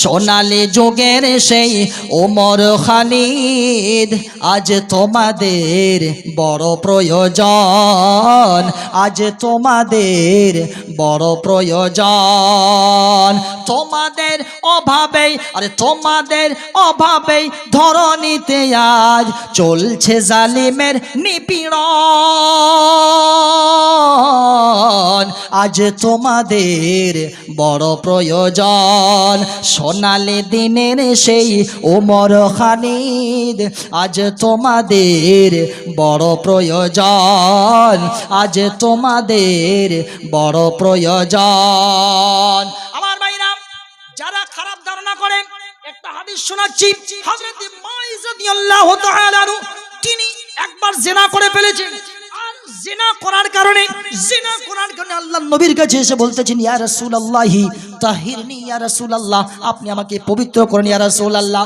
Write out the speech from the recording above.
সোনালী যুগের সেই ওমর খালিদ, আজ তোমাদের বড় প্রয়োজন, আজ তোমাদের বড় প্রয়োজন। তোমাদের অভাবেই, আরে তোমাদের অভাবেই ধরণীতে আজ চলছে জালিমের নিপীড়ন, আজ তোমাদের বড় প্রয়োজন। সোনালী দিনের সেই ওমর খালিদ, আজ তোমাদের বড় প্রয়োজন, আজ তোমাদের বড় প্রয়োজন। আমার ভাইরা, যারা খারাপ ধারণা করেন, একটা হাদিস শোনাচ্ছি। হযরত মাইজ রাদিয়াল্লাহু তাআলা আনহু, তিনি একবার জিনা করে ফেলেছেন। জিনা করার কারণে আল্লাহর নবীর কাছে এসে বলতেছেন, ইয়া রাসূলুল্লাহ তাহিরনি, ইয়া রাসূলুল্লাহ আপনি আমাকে পবিত্র করেন ইয়া রাসূলুল্লাহ।